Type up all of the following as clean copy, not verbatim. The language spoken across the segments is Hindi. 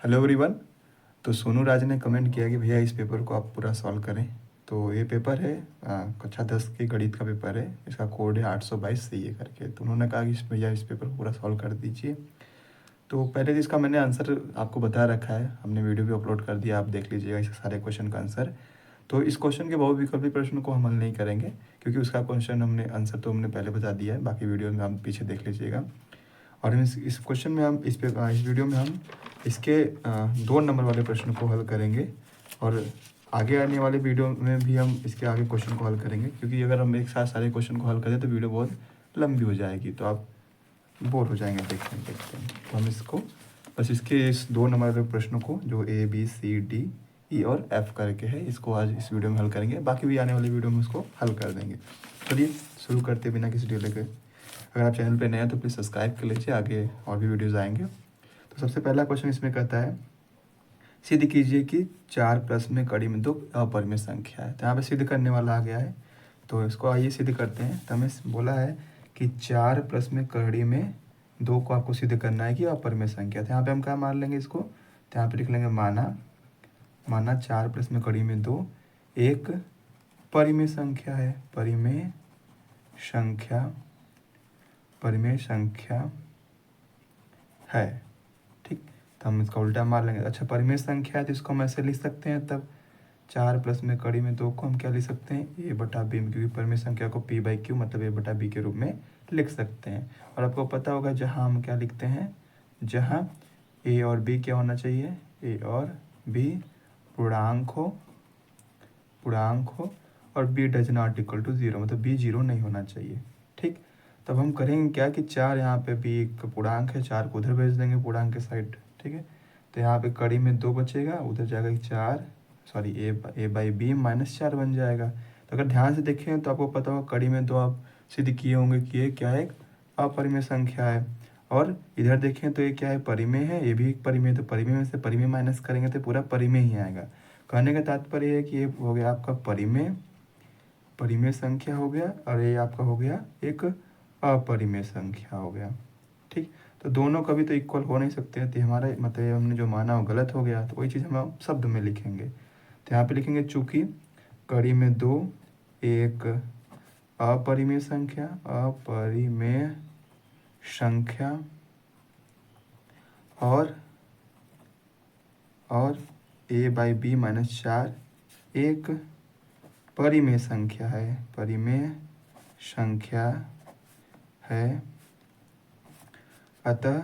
Hello everyone. तो सोनू राज ने कमेंट किया कि भैया इस पेपर को आप पूरा सॉल्व करें। तो ये पेपर है कक्षा 10 की गणित का पेपर है। इसका कोड है 822 CA करके। तो उन्होंने कहा कि भैया इस पेपर को पूरा सॉल्व कर दीजिए। तो पहले तो इसका मैंने आंसर आपको बता रखा है, हमने वीडियो भी अपलोड कर दिया, आप देख लीजिएगा इसके सारे क्वेश्चन का आंसर। तो इस क्वेश्चन के बहुविकल्पी प्रश्न को हम हल नहीं करेंगे, क्योंकि उसका क्वेश्चन हमने आंसर तो हमने पहले बता दिया है। बाकी वीडियो में आप पीछे देख लीजिएगा। और इस क्वेश्चन में हम इस वीडियो में हम इसके 2 नंबर वाले प्रश्न को हल करेंगे। और आगे आने वाले वीडियो में भी हम इसके आगे क्वेश्चन को हल करेंगे, क्योंकि अगर हम एक साथ सारे क्वेश्चन को हल करें तो वीडियो बहुत लंबी हो जाएगी, तो आप बोर हो जाएंगे देखते हैं। तो हम इसको बस इसके इस 2 नंबर वाले प्रश्नों को, जो ABCDE और F करके है, इसको आज इस वीडियो में हल करेंगे। बाकी भी आने वाली वीडियो में उसको हल कर देंगे। चलिए शुरू करते बिना किसी डिले के। अगर आप चैनल पे नए हैं तो प्लीज़ सब्सक्राइब कर लीजिए, आगे और भी वीडियोज़ आएंगे। तो सबसे पहला क्वेश्चन इसमें कहता है, सिद्ध कीजिए कि 4 प्लस में कड़ी में 2 अपरिमेय संख्या है। तो यहाँ पे सिद्ध करने वाला आ गया है, तो इसको आइए सिद्ध करते हैं। तो हमें बोला है कि 4 प्लस में कड़ी में 2 को आपको सिद्ध करना है कि अपरिमेय संख्या। तो यहाँ पे हम क्या मान लेंगे इसको, तो यहाँ पे लिख लेंगे माना 4 प्लस में कड़ी में 2 एक परिमेय संख्या है। परिमेय संख्या है। ठीक, तो हम इसका उल्टा मार लेंगे। अच्छा, परिमेय संख्या है तो इसको हम ऐसे लिख सकते हैं, तब 4 प्लस में कड़ी में 2 को हम क्या लिख सकते हैं, A/B में, क्योंकि परिमेय संख्या को P/Q मतलब A/B के रूप में लिख सकते हैं। और आपको पता होगा जहाँ हम क्या लिखते हैं, जहाँ A और B क्या होना चाहिए, A और B पूर्णांक हो और B does not equal to 0, मतलब B 0 नहीं होना चाहिए। ठीक, तब हम करेंगे क्या कि 4 यहाँ पे B एक पूर्णांक है, 4 को उधर भेज देंगे पूर्णांक के साइड। ठीक है, तो यहाँ पे कड़ी में 2 बचेगा, उधर जाएगा 4, सॉरी A/B -4 बन जाएगा। तो अगर ध्यान से देखें तो आपको पता होगा कड़ी में 2 आप सिद्ध किए होंगे कि ये क्या है, एक अपरिमेय संख्या है। और इधर देखें तो ये क्या है, परिमेय है, ये भी एक परिमेय। तो परिमेय में से परिमेय माइनस करेंगे तो पूरा परिमेय ही आएगा। कहने का तात्पर्य है कि ये हो गया आपका परिमेय संख्या हो गया, और ये आपका हो गया एक अपरिमेय संख्या हो गया। ठीक, तो दोनों कभी तो इक्वल हो नहीं सकते, तो हमारा मतलब हमने जो माना वो गलत हो गया। तो वही चीज़ हम शब्द में लिखेंगे। तो यहाँ पे लिखेंगे चूंकि कड़ी में 2 एक अपरिमेय संख्या और A/B -4 एक परिमेय संख्या है। अतः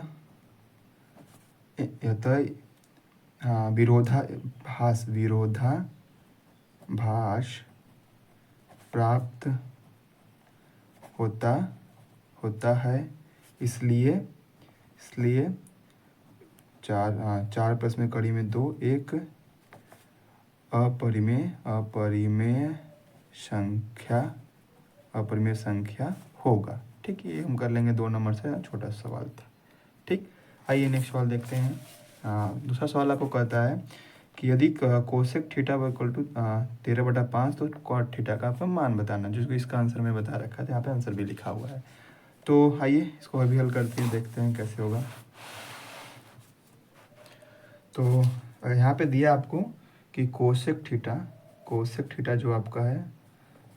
विरोधाभास प्राप्त होता है। इसलिए 4 प्लस में कड़ी में 2 एक अपरिमेय संख्या होगा। ठीक, ये हम कर लेंगे 2 नंबर से, छोटा सवाल था। ठीक, आइए नेक्स्ट सवाल देखते हैं। दूसरा सवाल आपको कहता है कि यदि कोसेक थीटा इक्वल टू 13/5 तो कॉट थीटा का आपका मान बताना, जिसको इसका आंसर में बता रखा है, यहाँ पे आंसर भी लिखा हुआ है। तो आइए इसको अभी हल करते हैं, देखते हैं कैसे होगा। तो यहाँ पे दिया आपको कि कोसेक थीटा जो आपका है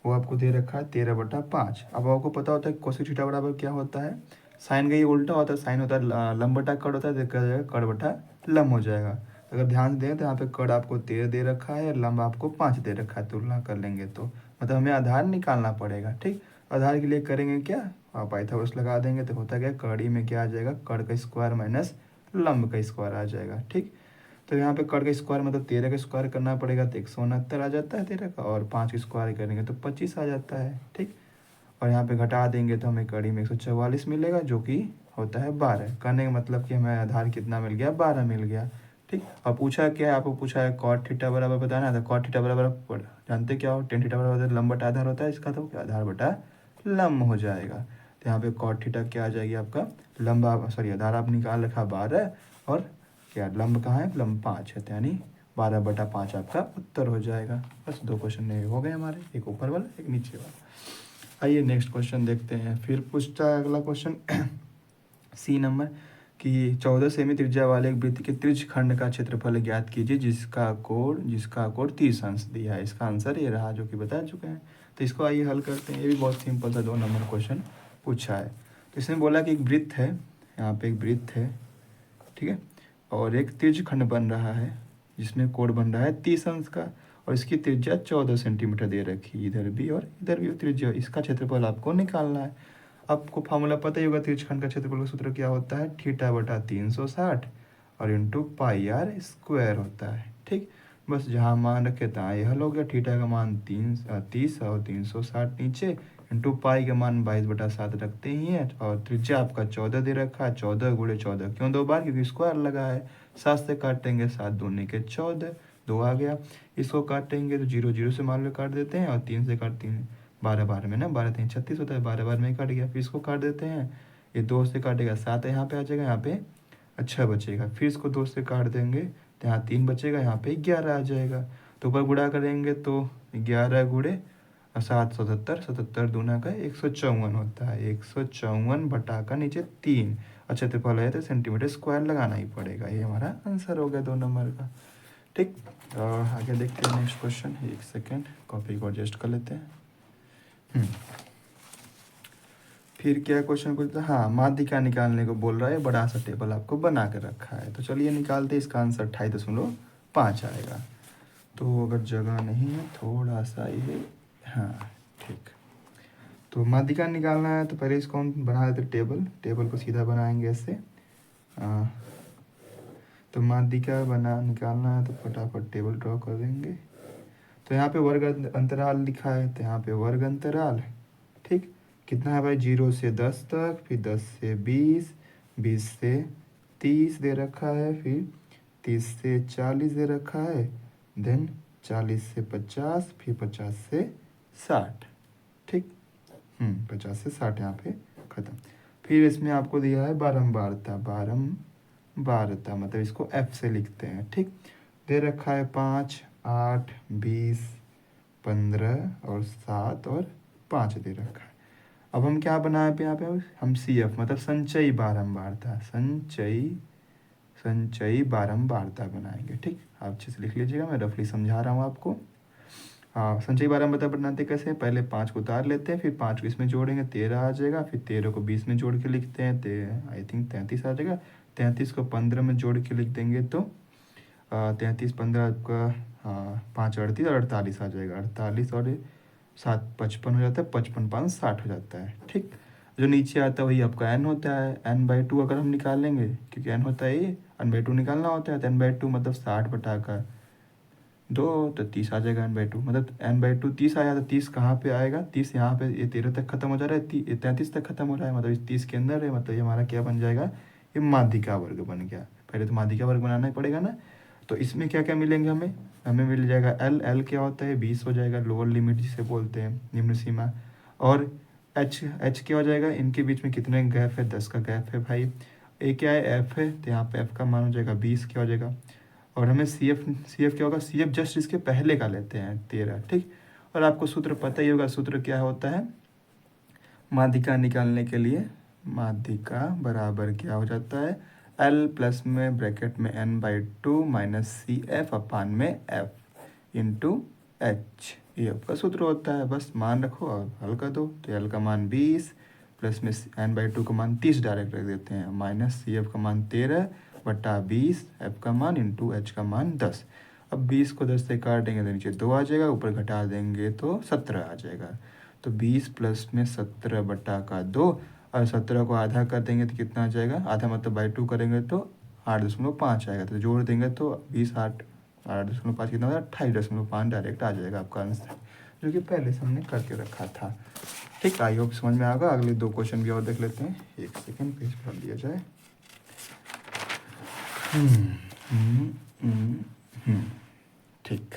वो आपको दे रखा है 13/5। अब आपको पता होता है कोसेक थीटा बराबर क्या होता है, साइन का ये उल्टा होता है, साइन होता है लंब बटा कड़ होता है, देखा जाएगा कड़ बटा लंब हो जाएगा। अगर ध्यान से दें तो यहाँ पे कड़ आपको 13 दे रखा है, लंब आपको 5 दे रखा है। तुलना कर लेंगे तो मतलब हमें आधार निकालना पड़ेगा। ठीक, आधार के लिए करेंगे क्या, पाइथागोरस लगा देंगे, तो होता क्या, कड़ी में क्या आ जाएगा, कड़ का स्क्वायर माइनस लंब का स्क्वायर आ जाएगा। ठीक, तो यहाँ पे कड़ का स्क्वायर मतलब 13 का स्क्वायर करना पड़ेगा, तो 169 आ जाता है 13 का, और 5 का स्क्वायर करेंगे तो 25 आ जाता है। ठीक, और यहाँ पे घटा देंगे तो हमें कड़ी में 144 मिलेगा, जो कि होता है 12। कहने का मतलब कि हमें आधार कितना मिल गया, 12 मिल गया। ठीक, और पूछा क्या है, आपको पूछा है कॉट थीटा बराबर बताना था। कॉट थीटा बराबर जानते क्या हो, टेन थीटा बराबर लंब बटा आधार होता है इसका, तो क्या आधार बटा लंब हो जाएगा। तो यहाँ पे कॉट थीटा क्या आ जाएगी आपका, लंबा सॉरी आधार आप निकाल रखा 12, और क्या लंब कहाँ है, लंब 5 है, तो यानी 12/5 आपका उत्तर हो जाएगा। बस 2 क्वेश्चन हो गए हमारे, एक ऊपर वाला एक नीचे वाला। आइए नेक्स्ट क्वेश्चन देखते हैं। फिर पूछता है अगला क्वेश्चन C नंबर कि 14 सेमी त्रिज्या वाले एक वृत्त के त्रिज्य खंड का क्षेत्रफल ज्ञात कीजिए जिसका कोण 30 अंश दिया है। इसका आंसर ये रहा जो कि बता चुके हैं। तो इसको आइए हल करते हैं। ये भी बहुत सिंपल सा 2 नंबर क्वेश्चन पूछा है। तो इसमें बोला कि एक वृत्त है, यहाँ पे एक वृत्त है, ठीक है, और एक त्रिज्य खंड बन रहा है जिसमें कोण बन रहा है 30 अंश का, और इसकी त्रिज्या 14 सेंटीमीटर दे रखी, इधर भी और इधर भी त्रिज्या। इसका क्षेत्रफल आपको निकालना है। आपको फार्मूला पता ही होगा, त्रिज्यखंड का क्षेत्रफल का सूत्र क्या होता है, θ/360 और इंटू पाई आर स्क्वायर होता है। ठीक, बस जहाँ मान रखे तहाँ ये हल हो गया। थीटा का मान 30 और 360 नीचे, इंटू पाई का मान 22/7 रखते ही है, और त्रिज्या आपका 14 दे रखा है। 14 गुणे 14 क्यों 2 बार, क्योंकि स्क्वायर लगा है। 7 से काटेंगे 7 दूनी के 14, 2 आ गया। इसको काटेंगे तो 0 0 से मान लो काट देते हैं, और 3 से काटते हैं 12 बार में ना, 12 3 36 होता है, 12 बार में कट गया। फिर इसको काट देते हैं, ये 2 से काटेगा 7 यहाँ पे आ जाएगा, यहाँ पे 6 बचेगा। फिर इसको 2 से काट देंगे तो यहाँ 3 बचेगा, यहाँ पे 11 आ जाएगा। तो ऊपर गुणा करेंगे तो 11 गुणे 7 77, 77 दूना का 154 होता है। 154 बटा का नीचे 3, अच्छा क्षेत्रफल है तो सेंटीमीटर स्क्वायर लगाना ही पड़ेगा। ये हमारा आंसर हो गया 2 नंबर का। ठीक, आगे देखते हैं नेक्स्ट क्वेश्चन। एक सेकेंड, कॉपी को एडजस्ट कर लेते हैं। फिर क्या क्वेश्चन पूछता है, हाँ माध्यिका निकालने को बोल रहा है। बड़ा सा टेबल आपको बना कर रखा है, तो चलिए निकालते हैं। इसका आंसर 28.5 आएगा। तो अगर जगह नहीं है थोड़ा सा ये, हाँ ठीक। तो माध्यिका निकालना है तो पहले इसको हम बना देते टेबल को सीधा बनाएंगे ऐसे। तो माध्यिका निकालना है तो फटाफट टेबल ड्रॉ कर देंगे। तो यहाँ पे वर्ग अंतराल लिखा है, तो यहाँ पे वर्ग अंतराल, ठीक, कितना है भाई, 0 से 10 तक, फिर 10 से 20, 20 से 30 दे रखा है, फिर 30 से 40 दे रखा है, देन 40 से 50, फिर 50 से 60, ठीक, 50 से 60 यहाँ पे ख़त्म। फिर इसमें आपको दिया है बारंबारता, मतलब इसको F से लिखते हैं, ठीक। दे रखा है 5, 8, 20, 15 और 7 और 5 दे रखा है। अब हम क्या बनाए पे यहाँ पे, हम CF मतलब संचयी बारंबारता बनाएंगे, ठीक। आप अच्छे से लिख लीजिएगा, मैं रफली समझा रहा हूँ आपको। हाँ, संचयी बारंबारता बनाते कैसे, पहले 5 को उतार लेते हैं, फिर 5 को इसमें जोड़ेंगे 13 आ जाएगा, फिर 13 को 20 में जोड़ के लिखते हैं, आई थिंक 33 आ जाएगा। 33 को 15 में जोड़ के लिख देंगे तो 33 15 आपका 5 38 और 48 आ जाएगा। 48 और 7 55 हो जाता है, 55 5 60 हो जाता है, ठीक। जो नीचे आता है वही आपका n होता है। n/2 अगर हम निकालेंगे, क्योंकि n होता है ये, n/2 निकालना होता है, तो n/2 मतलब 60 बटा का 2, तो 30 आ जाएगा। n/2 मतलब n/2 30 आया, तो 30 कहाँ पे आएगा, 30 यहाँ पे, ये 13 तक खत्म हो जा रहा है, 33 तक खत्म हो रहा है, मतलब इस 30 के अंदर है, मतलब ये हमारा क्या बन जाएगा, ये माध्यिका वर्ग बन गया। पहले तो माध्यिका वर्ग बनाना ही पड़ेगा ना। तो इसमें क्या क्या मिलेंगे हमें मिल जाएगा L क्या होता है, 20 हो जाएगा, लोअर लिमिट जिसे बोलते हैं, निम्न सीमा। और H क्या हो जाएगा, इनके बीच में कितने गैप है, 10 का गैप है भाई। A क्या है, F है, तो यहाँ पे F का मान हो जाएगा 20 क्या हो जाएगा। और हमें CF क्या होगा, CF जस्ट इसके पहले का लेते हैं 13, ठीक। और आपको सूत्र पता ही होगा, सूत्र क्या होता है माध्यिका निकालने के लिए, माध्यिका बराबर क्या हो जाता है, L प्लस में ब्रैकेट में n/2 माइनस CF अपान में F इंटू H, ये आपका सूत्र होता है। बस मान रखो और हल कर दो। तो L का मान 20 प्लस में n/2 का मान 30 डायरेक्ट रख देते हैं, माइनस CF का मान 13 बटा 20, F का मान इंटू H का मान 10। अब 20 को 10 से काट देंगे तो नीचे 2 आ जाएगा, ऊपर घटा देंगे तो 17 आ जाएगा। तो 20 प्लस में 17 बटा का 2, और 17 को आधा कर देंगे तो कितना आ जाएगा, आधा मतलब बाई 2 करेंगे तो 8.5 आएगा। तो जोड़ देंगे तो 20 8.5 कितना होगा, 28.5 डायरेक्ट आ जाएगा आपका आंसर, जो कि पहले से हमने करके रखा था, ठीक। आई होप समझ में आ गया। अगले 2 क्वेश्चन भी और देख लेते हैं। एक सेकेंड, पेज भर दिया जाए। ठीक,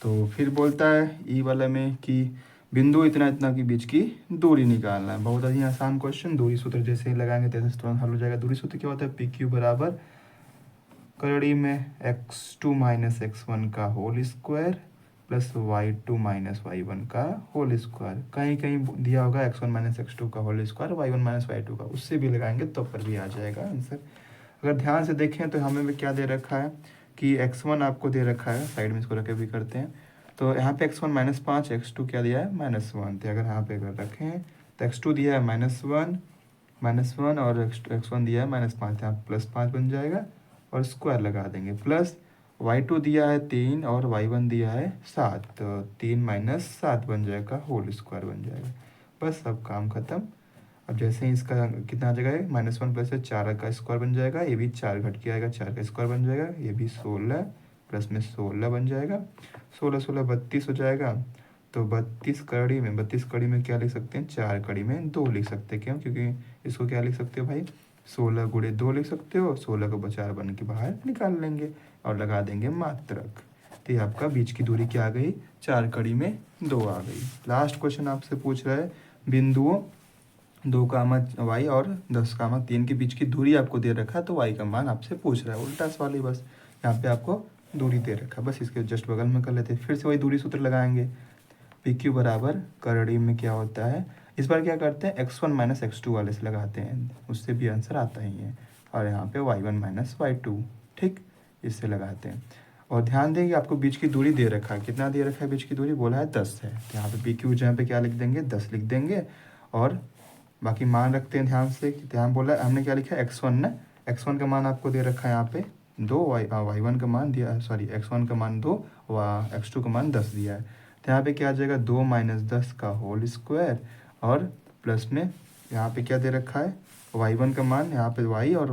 तो फिर बोलता है ई वाले में कि बिंदु इतना इतना के बीच की दूरी निकालना है। बहुत ही आसान क्वेश्चन, दूरी सूत्र जैसे ही लगाएंगे तैसे तुरंत हल हो जाएगा। दूरी सूत्र क्या होता है, PQ बराबर करड़ी में x2 - x1 का whole square plus y2 minus y1 का होल स्क्वायर। कहीं कहीं दिया होगा x1 माइनस x2 का whole square, y1 minus y2 का, उससे भी लगाएंगे तो पर भी आ जाएगा आंसर। अगर ध्यान से देखें तो हमें भी क्या दे रखा है कि x1 आपको दे रखा है, साइड में इसको रखे भी करते हैं, तो यहाँ पे x1 माइनस 5, x2 क्या दिया है -1। तो अगर यहाँ पे अगर रखें तो x2 दिया है -1 और x1 दिया है -5, यहाँ +5 बन जाएगा और स्क्वायर लगा देंगे। प्लस y2 दिया है 3 और y1 दिया है 7, तो 3 माइनस 7 बन जाएगा, होल स्क्वायर बन जाएगा। बस अब काम ख़त्म। अब जैसे ही इसका कितना आ जाएगा, -1 प्लस 4 का स्क्वायर बन जाएगा, ये भी 4 घट के आएगा, 4 का स्क्वायर बन जाएगा, ये भी 16 प्लस में 16 बन जाएगा, 16 16 32 हो जाएगा। तो 32 कड़ी में क्या लिख सकते हैं, 4 कड़ी में 2 लिख सकते हैं। क्यों? क्योंकि इसको क्या लिख सकते हो भाई, 16 गुणे 2 लिख सकते हो, 16 को 4 बन के बाहर निकाल लेंगे और लगा देंगे मात्रक। तो ये आपका बीच की दूरी क्या आ गई, 4 कड़ी में 2 आ गई। लास्ट क्वेश्चन आपसे पूछ रहा है, बिंदुओं 2, y और 10, 3 के बीच की दूरी आपको दे रखा है, तो y का मान आपसे पूछ रहा है, उल्टा सवाल ही। बस यहाँ पे आपको दूरी दे रखा है, बस इसके जस्ट बगल में कर लेते हैं। फिर से वही दूरी सूत्र लगाएंगे, पी क्यू बराबर करड़ी में क्या होता है, इस बार क्या करते हैं x1 माइनस x2 वाले से लगाते हैं, उससे भी आंसर आता ही है। और यहाँ पे y1 माइनस y2, ठीक, इससे लगाते हैं। और ध्यान देंगे आपको बीच की दूरी दे रखा है, कितना दे रखा है बीच की दूरी, बोला है 10 है। तो यहाँ पे पी क्यू जहाँ पे क्या लिख देंगे, 10 लिख देंगे। और बाकी मान रखते हैं ध्यान से, ध्यान बोला है हमने क्या लिखा है, x1 ना, x1 का मान आपको दे रखा है यहाँ पे 2, y1 का मान दिया है, सॉरी x1 का मान 2 व x2 का मान 10 दिया है। तो यहाँ पे क्या आ जाएगा, 2 माइनस 10 का होल स्क्वायर, और प्लस में यहाँ पे क्या दे रखा है, y1 का मान, यहाँ पे y और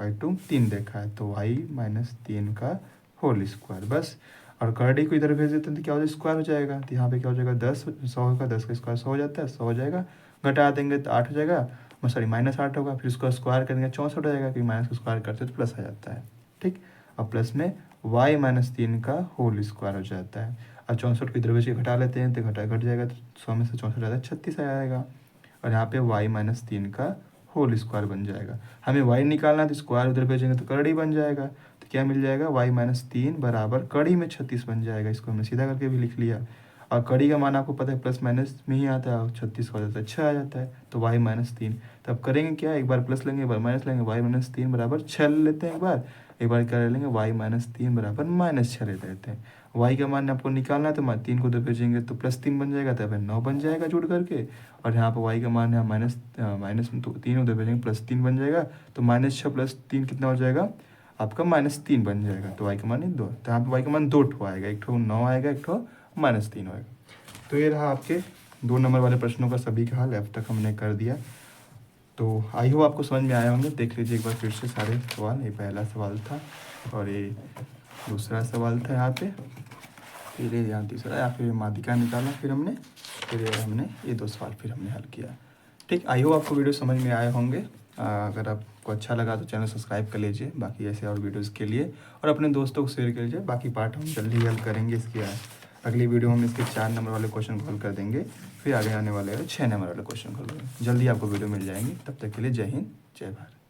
y2 3 देखा है, तो y माइनस 3 का होल स्क्वायर। बस, और करड़ी को इधर भेज देते हैं तो क्या हो जाएगा, स्क्वायर हो जाएगा। तो यहाँ पे क्या हो जाएगा, 10 100 का 10 का स्क्वायर 100 हो जाता है, 100 हो जाएगा, घटा देंगे तो 8 हो जाएगा, सॉरी -8 होगा, फिर उसका स्क्वायर करेंगे 64 हो जाएगा, क्योंकि माइनस का स्क्वायर करते तो प्लस आ जाता है, ठीक। और प्लस में y माइनस 3 का होल स्क्वायर हो जाता है। और 64 को इधर भेज के घटा लेते हैं तो घट जाएगा, तो 100 में से 64 जाता है 36 आ जाएगा। और यहाँ पे y माइनस 3 का होल स्क्वायर बन जाएगा। हमें y निकालना है तो स्क्वायर उधर भेजेंगे तो करड़ी बन जाएगा। तो क्या मिल जाएगा, y माइनस 3 बराबर कड़ी में 36 बन जाएगा। इसको हमने सीधा करके भी लिख लिया। और कड़ी का मान आपको पता है प्लस माइनस में ही आता है, और 36 हो जाता है, 6 आ जाता है। तो y माइनस 3, तो अब करेंगे क्या, एक बार प्लस लेंगे, एक बार माइनस लेंगे, y माइनस 3 बराबर 6 ले लेते हैं, एक बार क्या ले लेंगे, y माइनस 3 बराबर -6 ले लेते हैं। y का मान आपको निकालना है तो 3 को तो भेजेंगे तो +3 बन जाएगा, तो फिर 9 बन जाएगा जुड़ करके। और यहाँ पर y का मान है माइनस में तो 3 उधर भेजेंगे +3 बन जाएगा, तो -6 + 3 कितना हो जाएगा आपका, -3 बन जाएगा। तो y का मान 2, तो यहाँ पर y का मान 2 ठो आएगा, एक ठो 9 आएगा, एक ठो -3 आएगा। तो ये रहा आपके 2 नंबर वाले प्रश्नों का सभी का हल, अब तक हमने कर दिया। तो आई होप आपको समझ में आया होंगे। देख लीजिए एक बार फिर से सारे सवाल, ये पहला सवाल था और ये दूसरा सवाल था यहाँ पे, फिर यहाँ तीसरा, या फिर माध्यिका निकाला फिर हमने ये 2 सवाल फिर हमने हल किया। ठीक, आई होप आपको वीडियो समझ में आए होंगे। अगर आपको अच्छा लगा तो चैनल सब्सक्राइब कर लीजिए बाकी ऐसे और वीडियोज़ के लिए, और अपने दोस्तों को शेयर कर लीजिए। बाकी पार्ट हम जल्दी हल करेंगे इसकी, अगली वीडियो हम इसके 4 नंबर वाले क्वेश्चन को हल कर देंगे, फिर आगे आने वाले 6 नंबर वाले क्वेश्चन को हल करेंगे। जल्दी आपको वीडियो मिल जाएंगी। तब तक के लिए जय हिंद, जय भारत।